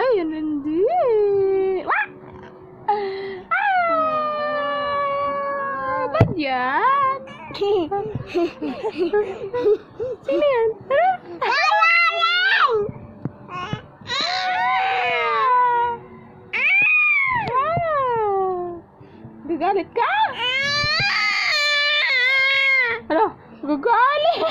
Ayun, hindi. Wah! Ba't yan? Sino yan? Gagalit ka? Ano? Gagalit!